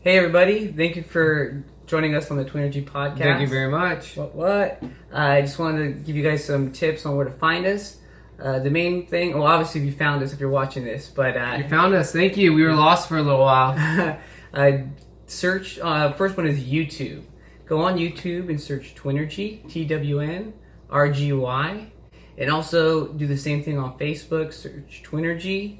Hey everybody, thank you for joining us on the TWNRGY Podcast. Thank you very much. What? I just wanted to give you guys some tips on where to find us. The main thing, well, obviously you found us if you're watching this, but... you found us, thank you. We were lost for a little while. Search, first one is YouTube. Go on YouTube and search TWNRGY, TWNRGY. And also do the same thing on Facebook, search TWNRGY.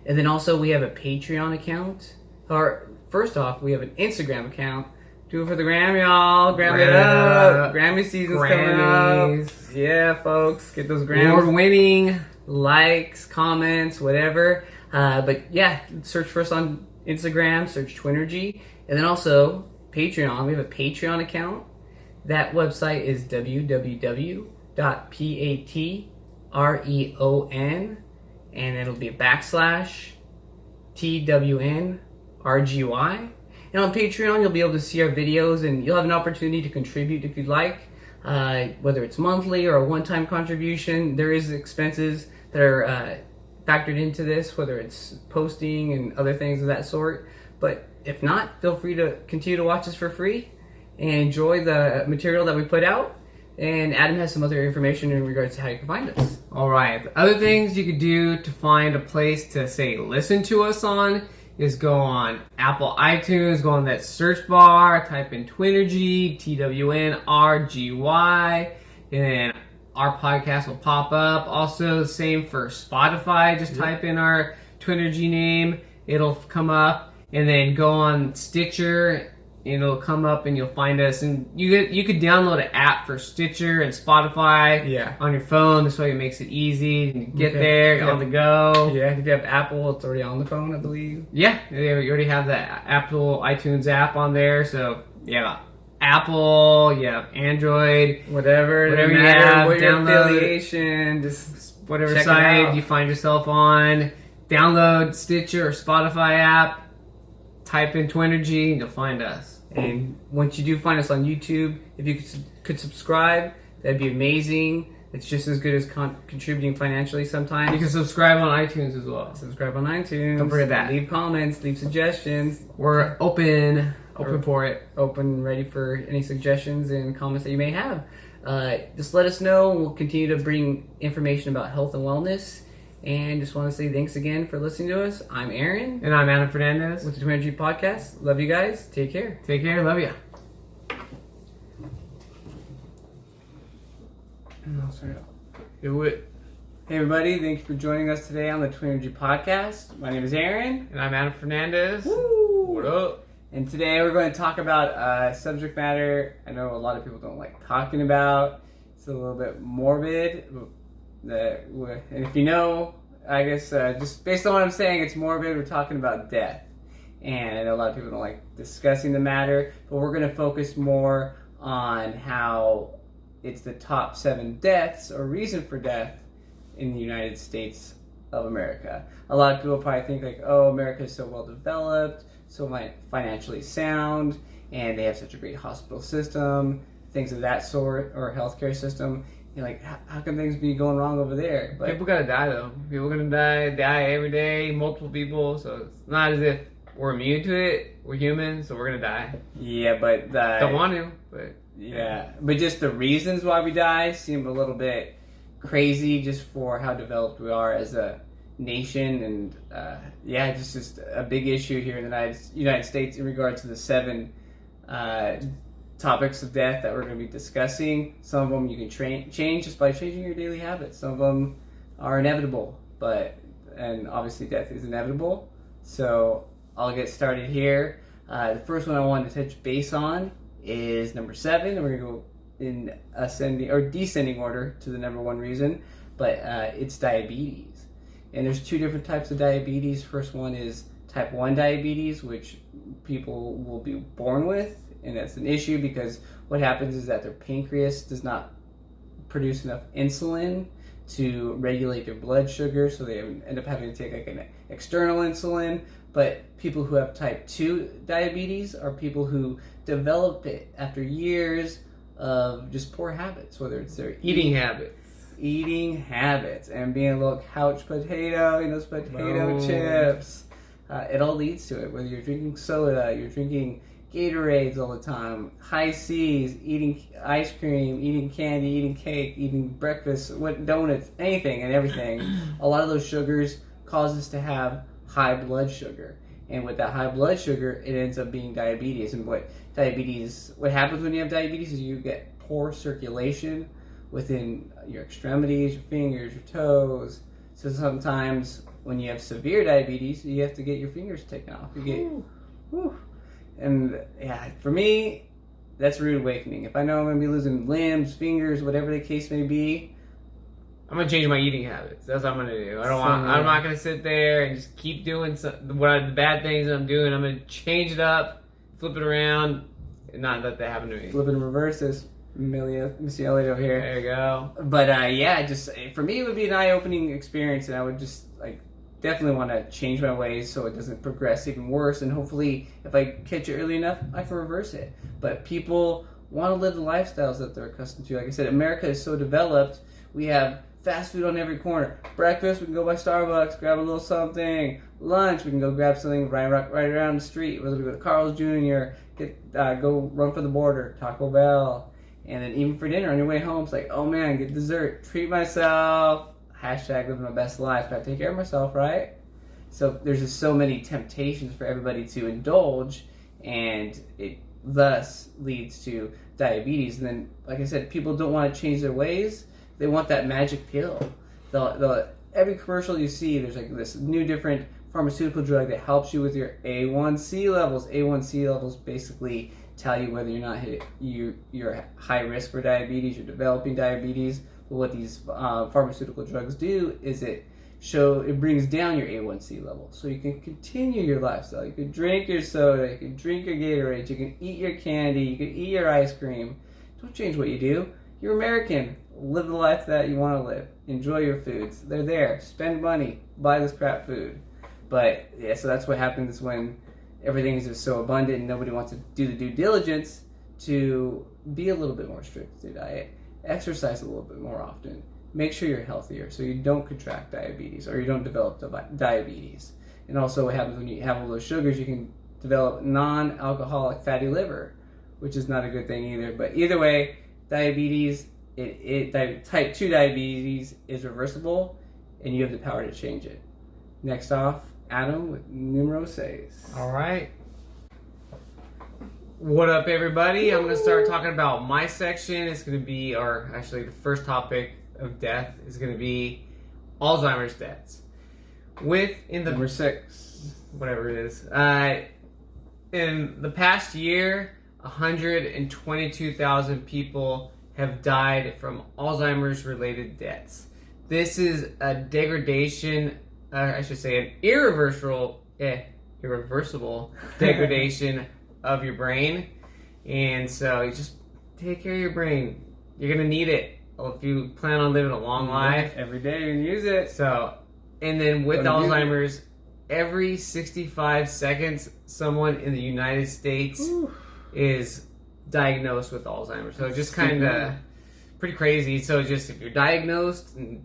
And then also we have a Patreon account. Or first off, we have an Instagram account. Do it for the gram, y'all. Gram it up. Grammy season's coming up. Yeah, folks. Get those grams. Award-winning. Likes, comments, whatever. But yeah, search for us on Instagram. Search TWNRGY. And then also, Patreon. We have a Patreon account. That website is www.patreon. And it'll be /TWNRGY. And on Patreon, you'll be able to see our videos, and you'll have an opportunity to contribute if you'd like, whether it's monthly or a one-time contribution. There is expenses that are factored into this, whether it's posting and other things of that sort. But if not, feel free to continue to watch us for free and enjoy the material that we put out. And Adam has some other information in regards to how you can find us. All right. The other things you could do to find a place to, say, listen to us on is go on Apple iTunes, go on that search bar, type in TWNRGY, TWNRGY, and then our podcast will pop up. Also, the same for Spotify. Just type in our TWNRGY name. It'll come up. And then go on Stitcher. It'll come up and you'll find us, and you could download an app for Stitcher and Spotify on your phone. This way it makes it easy. You get there, you're on the go. Yeah, if you have Apple, it's already on the phone, I believe. Yeah, you already have the Apple iTunes app on there. So yeah, Apple, Android, whatever you have, what download your affiliation, just whatever site you find yourself on. Download Stitcher or Spotify app. Type in TWNRGY and you'll find us. And once you do find us on YouTube, if you could subscribe, that'd be amazing. It's just as good as contributing financially sometimes. You can subscribe on iTunes as well. Subscribe on iTunes. Don't forget that. Leave comments, leave suggestions. We're open for it. Open, ready for any suggestions and comments that you may have. Just let us know. We'll continue to bring information about health and wellness. And just want to say thanks again for listening to us. I'm Aaron. And I'm Adam Fernandez. With the TWNRGY Podcast. Love you guys. Take care. Take care. Love you. I'll start it off. Do it. Hey everybody. Thank you for joining us today on the TWNRGY Podcast. My name is Aaron. And I'm Adam Fernandez. Woo! What up? And today we're going to talk about subject matter I know a lot of people don't like talking about. It's a little bit morbid. And if you know, I guess just based on what I'm saying, it's morbid. We're talking about death. And I know a lot of people don't like discussing the matter, but we're going to focus more on how it's the top 7 deaths or reason for death in the United States of America. A lot of people probably think like, oh, America is so well developed, so financially sound, and they have such a great hospital system, things of that sort, or healthcare system. You're like, how can things be going wrong over there? But people gotta die though. People gonna die every day, multiple people. So it's not as if we're immune to it. We're human, so we're gonna die. Yeah, but don't want to, but but just the reasons why we die seem a little bit crazy, just for how developed we are as a nation, and it's just a big issue here in the United States in regards to the 7 topics of death that we're going to be discussing. Some of them you can change just by changing your daily habits. Some of them are inevitable, and obviously death is inevitable. So I'll get started here. The first one I wanted to touch base on is number 7, and we're going to go in ascending or descending order to the number 1 reason, but it's diabetes. And there's 2 different types of diabetes. First one is type 1 diabetes, which people will be born with. And that's an issue because what happens is that their pancreas does not produce enough insulin to regulate their blood sugar, so they end up having to take like an external insulin. But people who have type 2 diabetes are people who develop it after years of just poor habits, whether it's their eating habits and being a little couch potato, those potato chips. It all leads to it. Whether you're drinking soda, you're drinking Gatorades all the time, high C's, eating ice cream, eating candy, eating cake, eating breakfast, donuts, anything and everything. A lot of those sugars cause us to have high blood sugar. And with that high blood sugar, it ends up being diabetes. And what happens when you have diabetes is you get poor circulation within your extremities, your fingers, your toes. So sometimes when you have severe diabetes, you have to get your fingers taken off. And yeah, for me, that's a rude awakening. If I know I'm going to be losing limbs, fingers, whatever the case may be, I'm gonna change my eating habits. That's what I'm gonna do. I'm not gonna sit there and just keep doing the bad things that I'm doing. I'm gonna change it up, flip it around, and not let that happen to me. Flip it in reverse, this Missy Elliott over here. There you go. But just for me, it would be an eye-opening experience, and I would just definitely want to change my ways so it doesn't progress even worse. And hopefully, if I catch it early enough, I can reverse it. But people want to live the lifestyles that they're accustomed to. Like I said, America is so developed. We have fast food on every corner. Breakfast, we can go by Starbucks, grab a little something. Lunch, we can go grab something right around the street. Whether we go to Carl's Jr., go run for the border, Taco Bell. And then even for dinner on your way home, it's like, oh man, get dessert, treat myself. Hashtag living my best life. Gotta take care of myself, right? So there's just so many temptations for everybody to indulge, and it thus leads to diabetes. And then, like I said, people don't want to change their ways. They want that magic pill. Every commercial you see, there's this new different pharmaceutical drug that helps you with your A1C levels. A1C levels basically tell you whether or not you're high risk for diabetes, you're developing diabetes. But what these pharmaceutical drugs do is it brings down your A1C level, so you can continue your lifestyle. You can drink your soda, you can drink your Gatorade, you can eat your candy, you can eat your ice cream. Don't change what you do. You're American. Live the life that you want to live. Enjoy your foods. They're there. Spend money. Buy this crap food. But yeah, so that's what happens when everything is just so abundant and nobody wants to do the due diligence to be a little bit more strict with your diet. Exercise a little bit more often. Make sure you're healthier so you don't contract diabetes or you don't develop diabetes. And also what happens when you have all those sugars, you can develop non-alcoholic fatty liver, which is not a good thing either. But either way, diabetes, type 2 diabetes is reversible, and you have the power to change it. Next off, Adam with numero 6. All right. What up, everybody? I'm going to start talking about my section. It's going to be, the first topic of death is going to be Alzheimer's deaths. Number 6. Whatever it is. In the past year, 122,000 people have died from Alzheimer's-related deaths. This is a degradation, an irreversible degradation of your brain. And so you just take care of your brain. You're going to need it if you plan on living a long life. Every day and use it. So, and then with Alzheimer's, every 65 seconds, someone in the United States is diagnosed with Alzheimer's. So just kind of pretty crazy. So just if you're diagnosed, and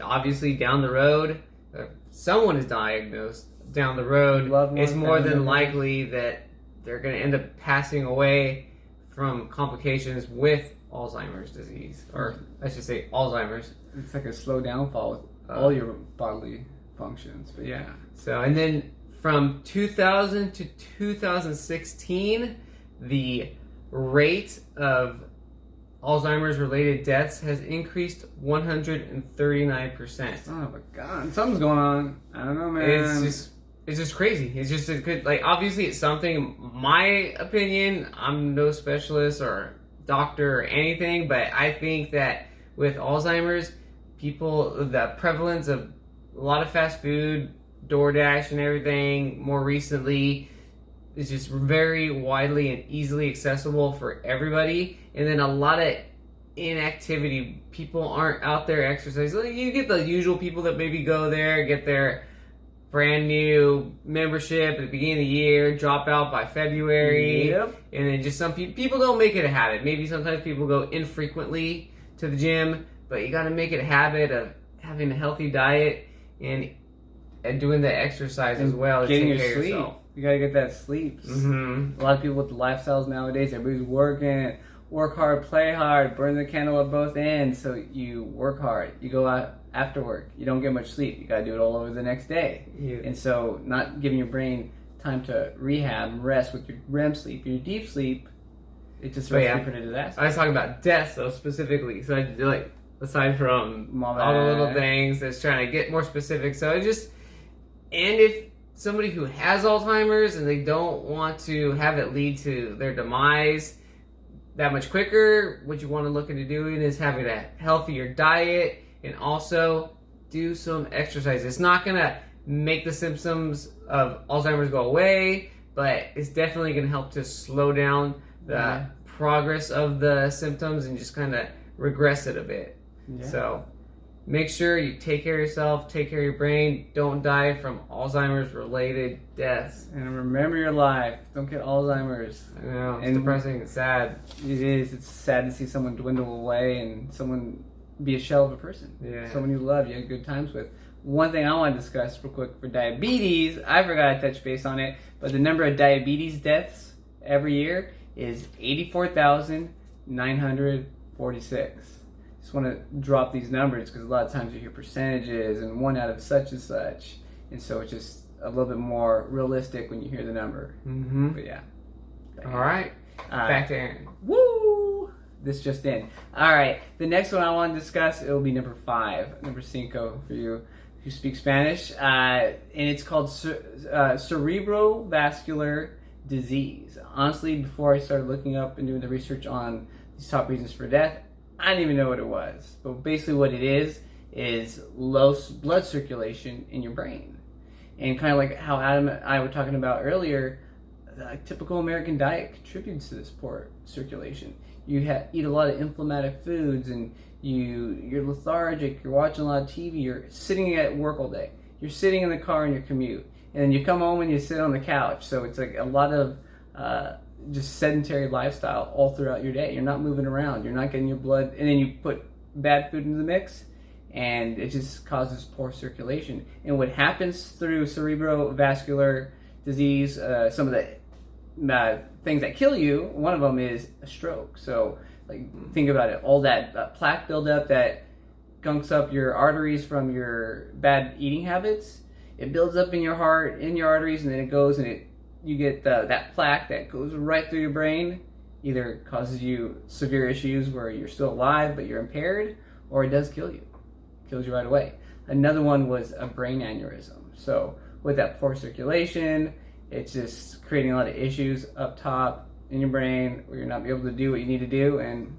obviously down the road, if someone is diagnosed down the road, it's more than likely that they're going to end up passing away from complications with Alzheimer's disease, or I should say Alzheimer's. It's like a slow downfall with all your bodily functions, but yeah. So, and then from 2000 to 2016, the rate of Alzheimer's related deaths has increased 139%. Son of a gun. Something's going on. I don't know, man. It's just crazy. It's just a good, obviously it's something, my opinion, I'm no specialist or doctor or anything, but I think that with Alzheimer's, the prevalence of a lot of fast food, DoorDash and everything more recently is just very widely and easily accessible for everybody. And then a lot of inactivity. People aren't out there exercising. You get the usual people that maybe go there, get their brand new membership at the beginning of the year, drop out by February, and then just some people don't make it a habit. Maybe sometimes people go infrequently to the gym, but you got to make it a habit of having a healthy diet. And doing the exercise as well. Getting your take care of sleep. yourself. You gotta get that sleep. Mm-hmm. A lot of people with the lifestyles nowadays, everybody's working, work hard, play hard, burn the candle at both ends. So you work hard. You go out after work. You don't get much sleep. You gotta do it all over the next day. Yeah. And so not giving your brain time to rehab and rest with your REM sleep, your deep sleep, it just recipe for the disaster. I was talking about death though specifically. So I like aside from all the little things, that's trying to get more specific. So I just and if somebody who has Alzheimer's and they don't want to have it lead to their demise that much quicker, what you want to look into doing is having a healthier diet and also do some exercise. It's not going to make the symptoms of Alzheimer's go away, but it's definitely going to help to slow down the progress of the symptoms and just kind of regress it a bit. Yeah. So make sure you take care of yourself, take care of your brain. Don't die from Alzheimer's related deaths. And remember your life. Don't get Alzheimer's. I know, it's depressing, it's sad. It is. It's sad to see someone dwindle away and someone be a shell of a person. Yeah. Someone you love, you had good times with. One thing I want to discuss real quick for diabetes, I forgot to touch base on it, but the number of diabetes deaths every year is 84,946. Just want to drop these numbers because a lot of times you hear percentages and one out of such and such, and so it's just a little bit more realistic when you hear the number. Mm-hmm. But yeah. All right. Back to Aaron. Woo! This just in. All right. The next one I want to discuss, it will be number 5, number cinco for you who speak Spanish, and it's called Cerebral Vascular disease. Honestly, before I started looking up and doing the research on these top reasons for death, I didn't even know what it was. But basically what it is low blood circulation in your brain. And kind of like how Adam and I were talking about earlier, the typical American diet contributes to this poor circulation. You eat a lot of inflammative foods, and you're lethargic, you're watching a lot of TV, you're sitting at work all day, you're sitting in the car in your commute, and then you come home and you sit on the couch. So it's like a lot of just sedentary lifestyle all throughout your day. You're not moving around, you're not getting your blood, and then you put bad food into the mix, and it just causes poor circulation. And what happens through cerebrovascular disease, some of the things that kill you, one of them is a stroke. So like think about it, all that plaque buildup that gunks up your arteries from your bad eating habits, it builds up in your heart, in your arteries, and then it goes and you get that plaque that goes right through your brain, either causes you severe issues where you're still alive but you're impaired, or it does kill you. It kills you right away. Another one was a brain aneurysm. So with that poor circulation, it's just creating a lot of issues up top in your brain where you're not able to do what you need to do, and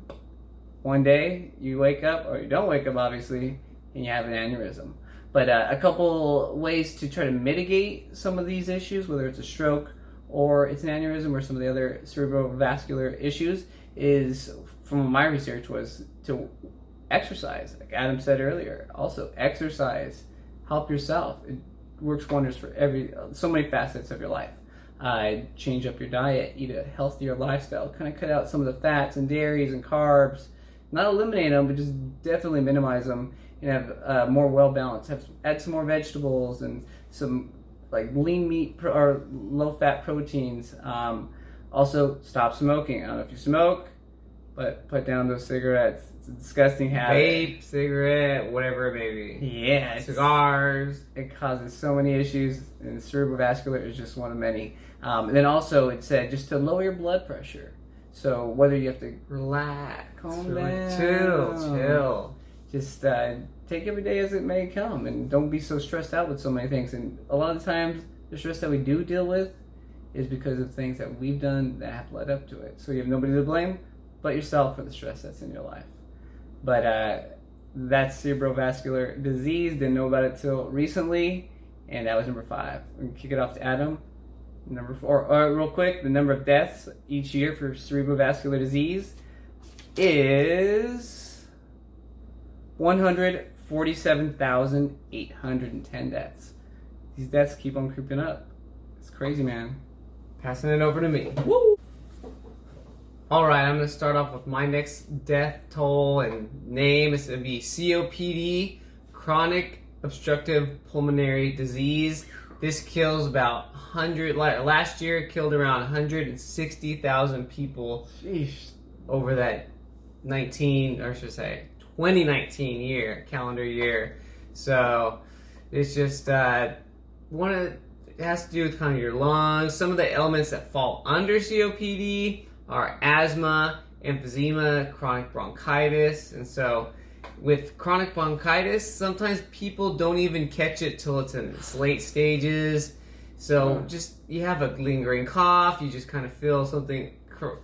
one day you wake up, or you don't wake up obviously, and you have an aneurysm. But a couple ways to try to mitigate some of these issues, whether it's a stroke or it's an aneurysm or some of the other cerebrovascular issues, is, from my research, was to exercise. Like Adam said earlier, also exercise, help yourself. It works wonders for so many facets of your life. Change up your diet, eat a healthier lifestyle, kind of cut out some of the fats and dairies and carbs, not eliminate them, but just definitely minimize them, and have more well-balanced. Add some more vegetables and some like lean meat or low-fat proteins. Also, stop smoking. I don't know if you smoke, but put down those cigarettes. It's a disgusting habit. Vape, cigarette, whatever it may be. Yeah. Cigars. It causes so many issues, and cerebrovascular is just one of many. And then also it said just to lower your blood pressure. So whether you have to relax, calm down, chill. Just take every day as it may come, and don't be so stressed out with so many things. And a lot of the times, the stress that we do deal with is because of things that we've done that have led up to it. So you have nobody to blame but yourself for the stress that's in your life. But that's cerebrovascular disease. Didn't know about it till recently, and that was number 5. We can kick it off to Adam. Number 4. Real quick, the number of deaths each year for cerebrovascular disease is 147,810 deaths. These deaths keep on creeping up. It's crazy, man. Passing it over to me. Woo! Alright, I'm going to start off with my next death toll and name. It's going to be COPD, chronic obstructive pulmonary disease. This kills about 100. Last year, it killed around 160,000 people. Sheesh. Over that 2019 calendar year. So it's just it has to do with kind of your lungs. Some of the elements that fall under COPD are asthma, emphysema, chronic bronchitis. And so with chronic bronchitis, sometimes people don't even catch it till it's in its late stages. So just, you have a lingering cough, you just kind of feel something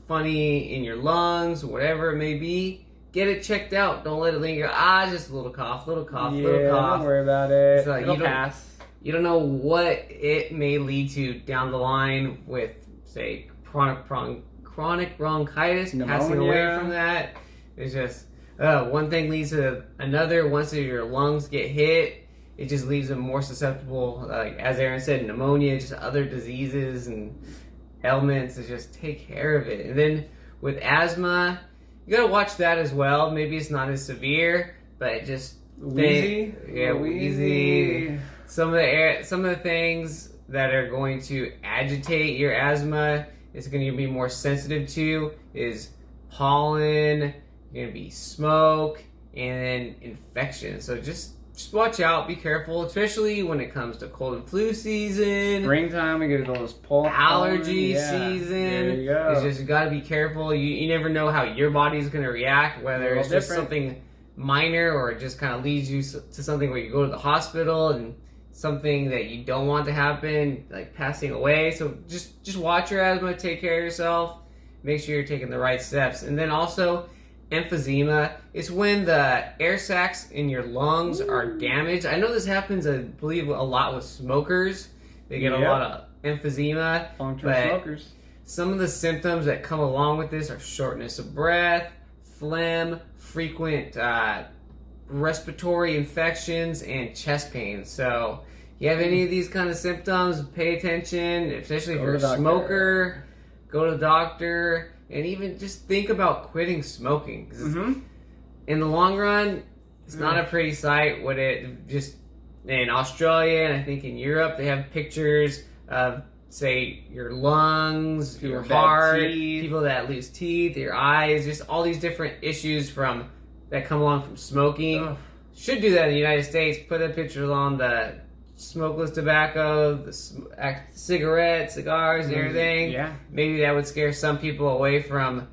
funny in your lungs, whatever it may be. Get it checked out. Don't let it linger. Just a little cough, little cough. Don't worry about it. So It'll pass. You don't know what it may lead to down the line with, say, chronic bronchitis, pneumonia. passing away from that. It's just one thing leads to another. Once your lungs get hit, it just leaves them more susceptible, like as Aaron said, pneumonia, just other diseases and ailments. To just take care of it. And then with asthma, you gotta watch that as well. Maybe it's not as severe, but just wheezy. Wheezy. Some of the things that are going to agitate your asthma, it's going to be more sensitive to, is pollen, going to be smoke, and then infection. So just watch out, be careful, especially when it comes to cold and flu season. Springtime, we get those allergy season. There you go. It's just, you got to be careful. You never know how your body's going to react, whether it's just something minor or it just kind of leads you to something where you go to the hospital and something that you don't want to happen, like passing away. So just watch your asthma, take care of yourself, make sure you're taking the right steps. And then also, emphysema is when the air sacs in your lungs are damaged. I know this happens, I believe, a lot with smokers. They get a lot of emphysema. Long-term smokers. Some of the symptoms that come along with this are shortness of breath, phlegm, frequent respiratory infections, and chest pain. So you have any of these kind of symptoms, pay attention, especially if you're a smoker. Go to the doctor, and even just think about quitting smoking. 'Cause in the long run, it's not a pretty sight. What it just in Australia and I think in Europe, they have pictures of, say, your lungs, your heart, people that lose teeth, your eyes, just all these different issues that come along from smoking. Should do that in the United States. Put the pictures on the smokeless tobacco, the cigarettes, cigars, and everything. Yeah. Maybe that would scare some people away from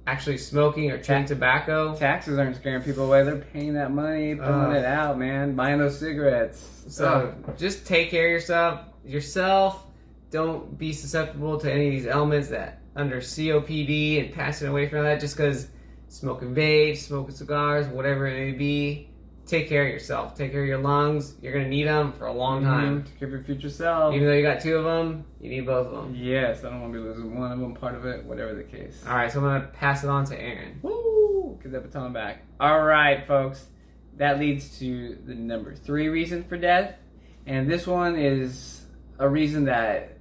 actually smoking or chewing tobacco. Taxes aren't scaring people away. They're paying that money, pulling it out, man. Buying those cigarettes. So just take care of yourself. Don't be susceptible to any of these elements that under COPD and passing away from that just because smoking vapes, smoking cigars, whatever it may be. Take care of yourself. Take care of your lungs. You're going to need them for a long time. Take care of your future self. Even though you got two of them, you need both of them. Yes, I don't want to be losing one of them, part of it, whatever the case. All right, so I'm going to pass it on to Aaron. Woo! Get that baton back. All right, folks. That leads to the number 3 reason for death. And this one is a reason that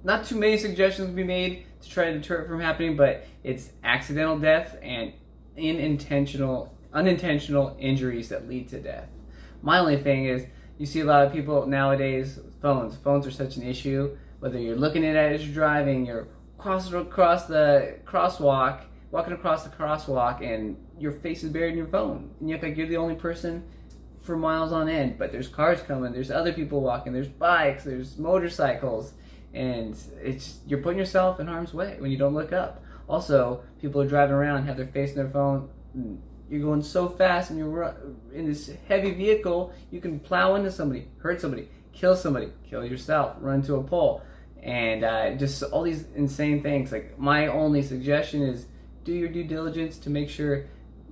not too many suggestions will be made to try to deter it from happening, but it's accidental death and unintentional injuries that lead to death. My only thing is, you see a lot of people nowadays, phones are such an issue, whether you're looking at it as you're driving, you're walking across the crosswalk, and your face is buried in your phone, and you act like you're the only person for miles on end, but there's cars coming, there's other people walking, there's bikes, there's motorcycles, and you're putting yourself in harm's way when you don't look up. Also, people are driving around, have their face in their phone. You're going so fast and you're in this heavy vehicle, you can plow into somebody, hurt somebody, kill yourself, run to a pole, and just all these insane things. Like, my only suggestion is do your due diligence to make sure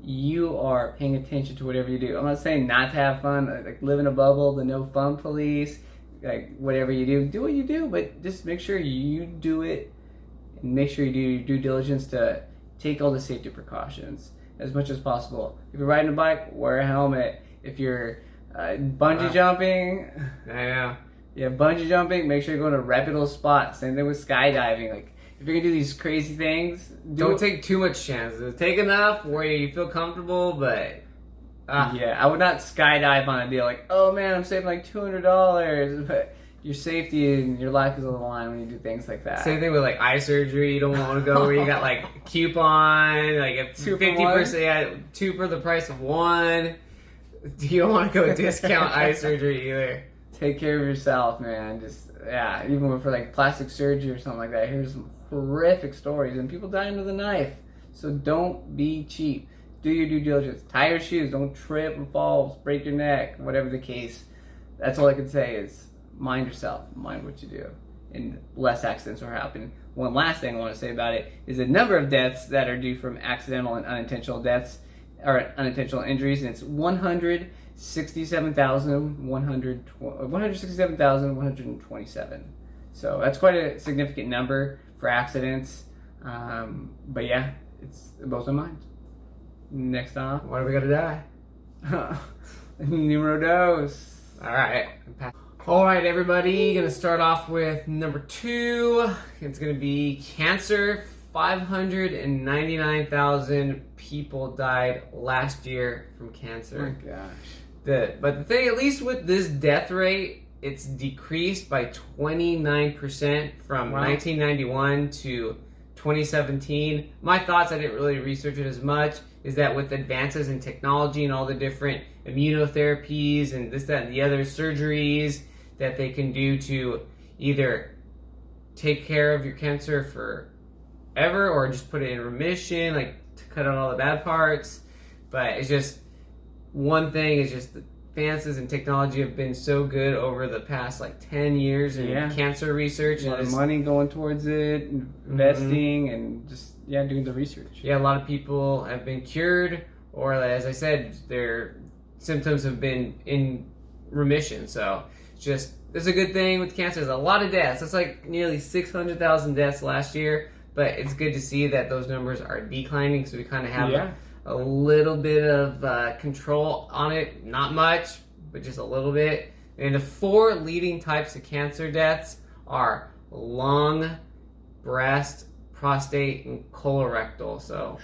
you are paying attention to whatever you do. I'm not saying not to have fun, like live in a bubble, the no fun police, like whatever you do what you do, but just make sure you do it, and make sure you do your due diligence to take all the safety precautions as much as possible. If you're riding a bike, wear a helmet. If you're bungee jumping, bungee jumping, make sure you're going to a reputable spot. Same thing with skydiving. Like, if you're gonna do these crazy things, don't take too much chances. Take enough where you feel comfortable, but Yeah, I would not skydive on a deal like, oh man, I'm saving like $200, but your safety and your life is on the line when you do things like that. Same thing with like eye surgery. You don't want to go where you got like coupon, like a 50%, yeah, 2 for the price of 1. You don't want to go discount eye surgery either. Take care of yourself, man. Just, yeah, even for like plastic surgery or something like that. Here's some horrific stories, and people dying with a knife. So don't be cheap. Do your due diligence. Tie your shoes. Don't trip and fall, break your neck, whatever the case. That's all I can say is mind yourself. Mind what you do. And less accidents will happen. One last thing I want to say about it is the number of deaths that are due from accidental and unintentional deaths or unintentional injuries, and it's 167,127. So that's quite a significant number for accidents. But yeah, it blows my mind. Next off, What are we gonna die? numero dos. All right, everybody. Gonna start off with number 2. It's gonna be cancer. 599,000 people died last year from cancer. Oh my gosh. But the thing, at least with this death rate, it's decreased by 29% from 1991 to 2017. My thoughts, I didn't really research it as much, is that with advances in technology and all the different immunotherapies and this, that, and the other surgeries that they can do to either take care of your cancer forever or just put it in remission, like to cut out all the bad parts. But it's just, one thing is just the advances in technology have been so good over the past like 10 years in cancer research. A lot of money going towards it, investing, and just doing the research. Yeah, a lot of people have been cured, or as I said, their symptoms have been in remission. So it's a good thing with cancer. There's a lot of deaths. It's like nearly 600,000 deaths last year, but it's good to see that those numbers are declining, so we kind of have a little bit of control on it. Not much, but just a little bit. And the 4 leading types of cancer deaths are lung, breast, prostate, and colorectal. So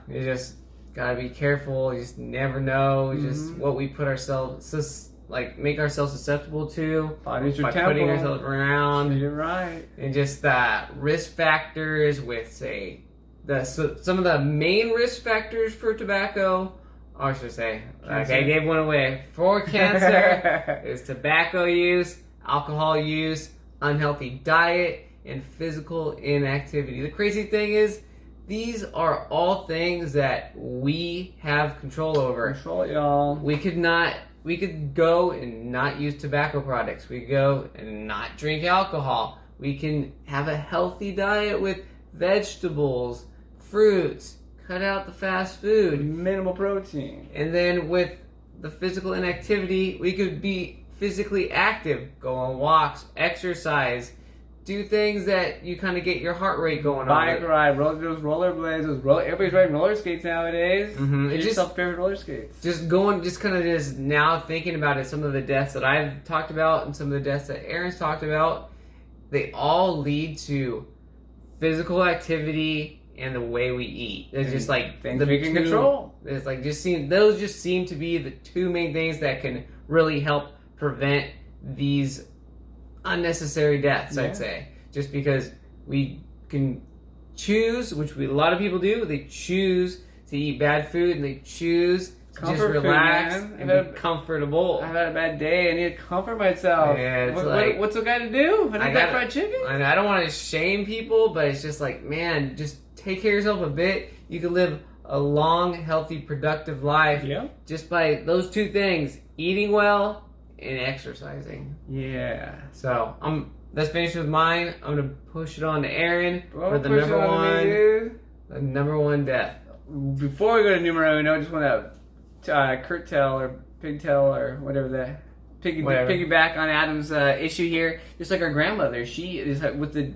you just gotta be careful. You just never know just what we put ourselves, make ourselves susceptible to by putting ourselves around. You're right. And just risk factors with, say, some of the main risk factors for tobacco, or I should say, I gave one away, for cancer is tobacco use, alcohol use, unhealthy diet, and physical inactivity. The crazy thing is, these are all things that we have control over. Control it, y'all. We could go and not use tobacco products. We could go and not drink alcohol. We can have a healthy diet with vegetables, fruits, cut out the fast food. Minimal protein. And then with the physical inactivity, we could be physically active, go on walks, exercise, do things that you kind of get your heart rate going Bike ride, those rollerblades, everybody's riding roller skates nowadays. Mm-hmm. Get yourself a pair of roller skates. Just now thinking about it, some of the deaths that I've talked about and some of the deaths that Aaron's talked about, they all lead to physical activity and the way we eat. It's just like things we can control. It's like those just seem to be the 2 main things that can really help prevent these unnecessary deaths, I'd say. Just because we can choose, which a lot of people do, they choose to eat bad food and they choose to just relax and be comfortable. I've had a bad day. I need to comfort myself. Yeah, what's a guy to do? I need that fried chicken. I don't want to shame people, but it's just like, man, just take care of yourself a bit. You can live a long, healthy, productive life just by those 2 things: eating well and exercising. Yeah. So let's finish with mine. I'm gonna push it on to Aaron for the number one death. Before we go to numero uno, I just want to curtail or pigtail or whatever piggyback on Adam's issue here. Just like our grandmother, she is with the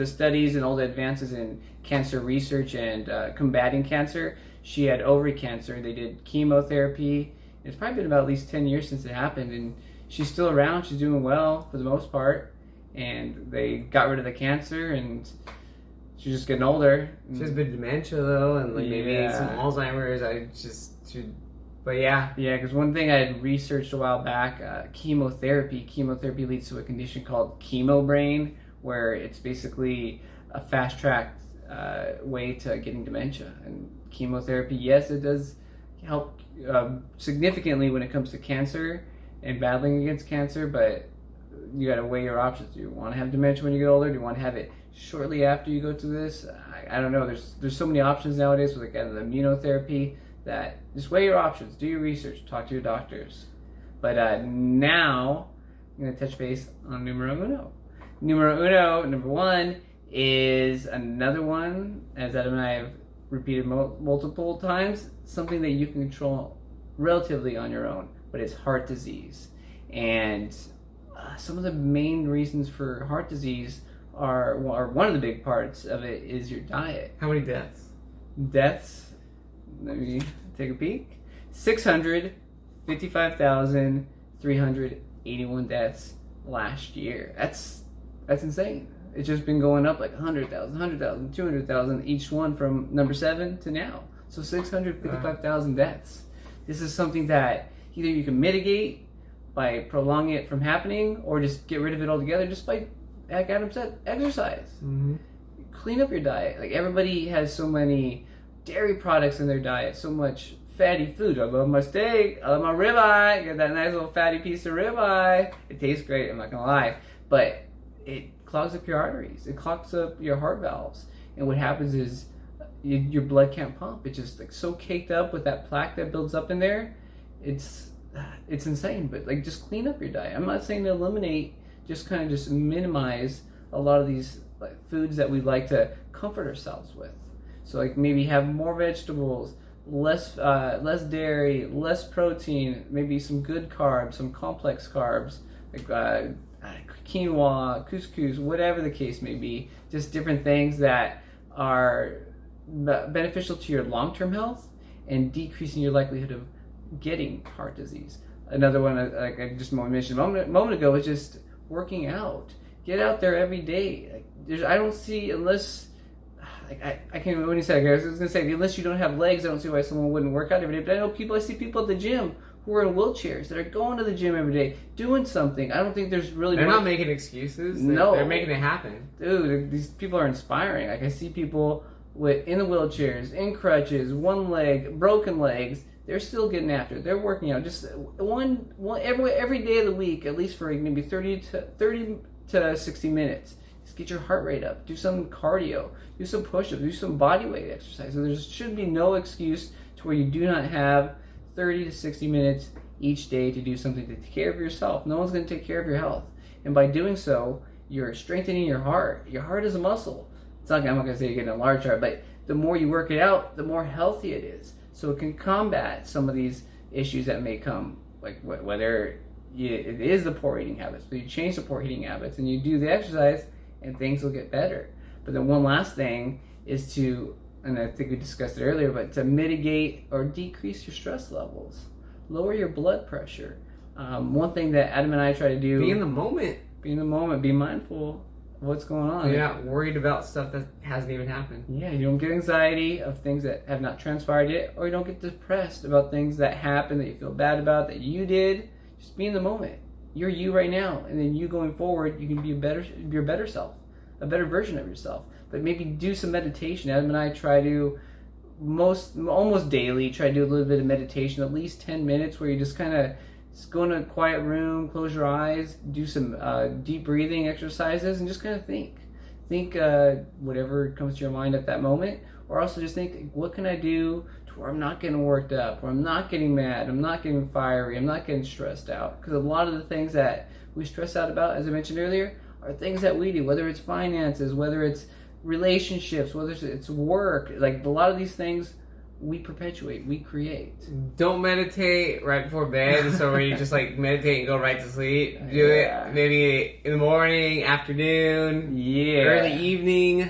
studies and all the advances in cancer research and combating cancer. She had ovary cancer. They did chemotherapy. It's probably been about at least 10 years since it happened, and she's still around. She's doing well for the most part, and they got rid of the cancer, and she's just getting older. She has a bit of dementia though, and like maybe Yeah. some Alzheimer's. I just should, but yeah. Yeah, because one thing I had researched a while back, chemotherapy leads to a condition called chemo brain, where it's basically a fast-tracked way to getting dementia. And chemotherapy, yes, it does help significantly when it comes to cancer and battling against cancer, but you got to weigh your options. Do you want to have dementia when you get older? Do you want to have it shortly after you go to this? I don't know. There's so many options nowadays with like the immunotherapy that just weigh your options, do your research, talk to your doctors. But now I'm going to touch base on numero uno. Numero uno, number one, is another one, as Adam and I have repeated multiple times, something that you can control relatively on your own, but it's heart disease. And some of the main reasons for heart disease are one of the big parts of it is your diet. How many deaths? Deaths, let me take a peek. 655,381 deaths last year. That's insane. It's just been going up like 100,000, 200,000 each one from number 7 to now. So 655,000 deaths. This is something that either you can mitigate by prolonging it from happening, or just get rid of it altogether just by, like Adam said, exercise. Mm-hmm. Clean up your diet. Like everybody has so many dairy products in their diet, so much fatty food. I love my steak, I love my ribeye, get that nice little fatty piece of ribeye. It tastes great, I'm not gonna lie. But it clogs up your arteries, it clogs up your heart valves. And what happens is your blood can't pump. It's just like so caked up with that plaque that builds up in there. It's insane. But like, just clean up your diet. I'm not saying to eliminate, just kind of just minimize a lot of these like foods that we like to comfort ourselves with. So like maybe have more vegetables, less dairy, less protein, maybe some good carbs, some complex carbs, like quinoa, couscous, whatever the case may be. Just different things that are beneficial to your long-term health and decreasing your likelihood of getting heart disease. Another one, like I just mentioned a moment ago, is just working out. Get out there every day. Like, I don't see, unless like I can't. When you said, I was gonna say, unless you don't have legs, I don't see why someone wouldn't work out every day. But I see people at the gym who are in wheelchairs that are going to the gym every day, doing something. I don't think there's really. They're not making excuses. No, they're making it happen. Dude, these people are inspiring. Like I see people in the wheelchairs, in crutches, one leg, broken legs. They're still getting after it. They're working out just one every day of the week, at least for maybe 30 to 60 minutes. Just get your heart rate up. Do some cardio. Do some push-ups. Do some body weight exercise. So there should be no excuse to where you do not have 30 to 60 minutes each day to do something to take care of yourself. No one's going to take care of your health. And by doing so, you're strengthening your heart. Your heart is a muscle. I'm not going to say you're getting a large heart, but the more you work it out, the more healthy it is. So it can combat some of these issues that may come, like whether it is the poor eating habits, but you change the poor eating habits and you do the exercise and things will get better. But then one last thing is to, and I think we discussed it earlier, but to mitigate or decrease your stress levels, lower your blood pressure. One thing that Adam and I try to do, Be in the moment. Be mindful of what's going on. You're not worried about stuff that hasn't even happened. Yeah, you don't get anxiety of things that have not transpired yet, or you don't get depressed about things that happened that you feel bad about that you did. Just be in the moment. You're you right now, and then you going forward, you can be your better self, a better version of yourself. But maybe do some meditation. Adam and I try to almost daily try to do a little bit of meditation, at least 10 minutes, where you just kind of go in a quiet room, close your eyes, do some deep breathing exercises, and just kind of think whatever comes to your mind at that moment, or also just think, what can I do to where I'm not getting worked up, where I'm not getting mad, I'm not getting fiery, I'm not getting stressed out. Because a lot of the things that we stress out about, as I mentioned earlier, are things that we do, whether it's finances, whether it's relationships, whether it's work. Like a lot of these things we perpetuate, we create. Don't meditate right before bed, so where you just like meditate and go right to sleep. Do it maybe in the morning, afternoon, early evening,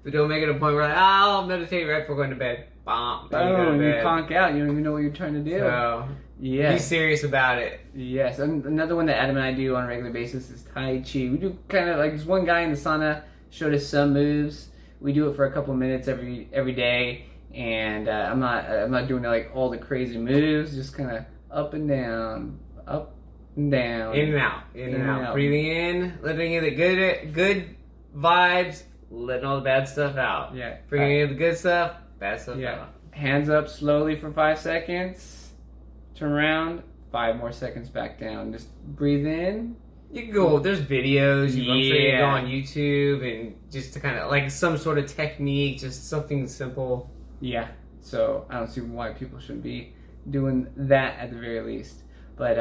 but don't make it a point where like, I'll meditate right before going to bed. Boom, you conk out. You don't even know what you're trying to do. So, be serious about it. Yes, and another one that Adam and I do on a regular basis is Tai Chi. We do kind of like, this one guy in the sauna showed us some moves. we do it for a couple of minutes every day, and I'm not doing like all the crazy moves, just kind of up and down, in and out, in and out. Breathing in, letting in the good vibes, letting all the bad stuff out. Yeah. Bringing in the good stuff, bad stuff out. Hands up slowly for 5 seconds. Turn around, 5 more seconds back down. Just breathe in. You can go, there's videos, I'm sure you can go on YouTube and just to kind of, like some sort of technique, just something simple. Yeah, so I don't see why people shouldn't be doing that at the very least. But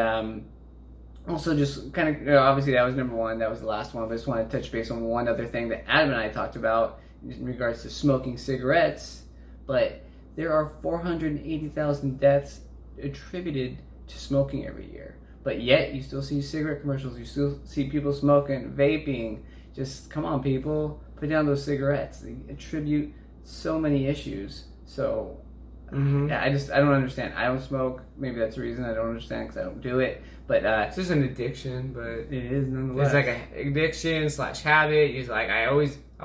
also just kind of, obviously that was number 1, that was the last one, but I just want to touch base on one other thing that Adam and I talked about in regards to smoking cigarettes. But there are 480,000 deaths attributed to smoking every year. But yet, you still see cigarette commercials, you still see people smoking, vaping. Just, come on, people, put down those cigarettes. They attribute so many issues. So, yeah, I don't understand. I don't smoke. Maybe that's the reason I don't understand, because I don't do it. But it's just an addiction, but it is nonetheless. It's like an addiction / habit. It's like I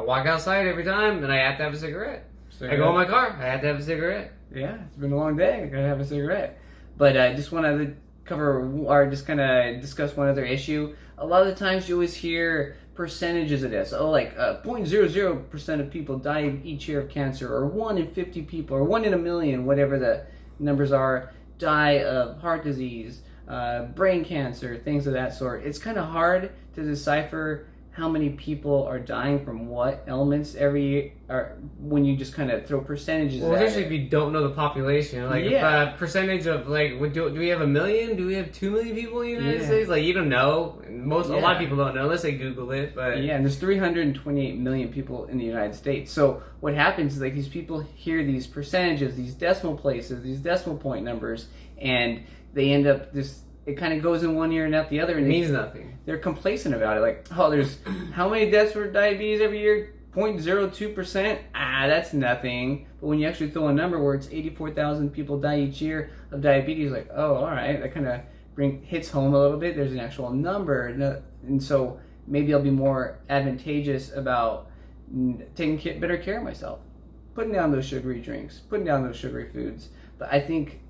walk outside every time, and I have to have a cigarette. I go in my car, I have to have a cigarette. Yeah, it's been a long day. I gotta have a cigarette. But I just want to cover, or just kind of discuss one other issue. A lot of the times you always hear percentages of this. Oh, like 0.00% of people die each year of cancer, or 1 in 50 people, or 1 in a million, whatever the numbers are, die of heart disease, brain cancer, things of that sort. It's kind of hard to decipher how many people are dying from what elements every year, or when you just kind of throw percentages. Well, especially if you don't know the population, like percentage of like, do we have 1 million? Do we have 2 million people in the United States? Like, you don't know. A lot of people don't know unless they Google it. But and there's 328 million people in the United States. So what happens is, like, these people hear these percentages, these decimal places, these decimal point numbers, and they end up it kind of goes in one ear and out the other, and it means nothing. They're complacent about it. Like, oh, there's how many deaths for diabetes every year? 0.02%. That's nothing. But when you actually throw a number where it's 84,000 people die each year of diabetes, like, oh, all right, that kind of hits home a little bit. There's an actual number, and so maybe I'll be more advantageous about taking better care of myself, putting down those sugary drinks, putting down those sugary foods. But I think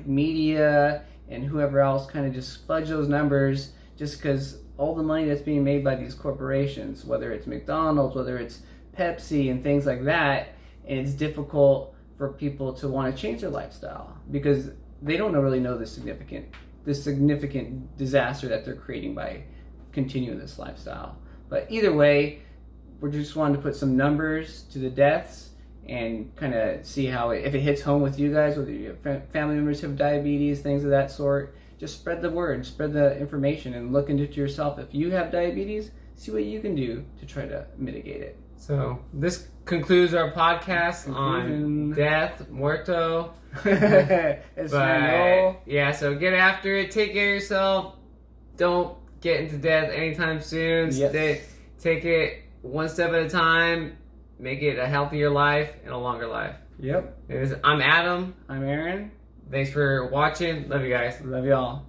media and whoever else kind of just fudge those numbers just because all the money that's being made by these corporations, whether it's McDonald's, whether it's Pepsi and things like that, and it's difficult for people to want to change their lifestyle because they don't really know the significant disaster that they're creating by continuing this lifestyle. But either way, we're just wanting to put some numbers to the deaths and kind of see how if it hits home with you guys, whether you have family members who have diabetes, things of that sort. Just spread the word, spread the information, and look into it yourself. If you have diabetes, see what you can do to try to mitigate it. So this concludes our podcast on death, muerto. Yeah, so get after it. Take care of yourself. Don't get into death anytime soon. Yes. Take it one step at a time. Make it a healthier life and a longer life. Yep. I'm Adam. I'm Aaron. Thanks for watching. Love you guys. Love y'all.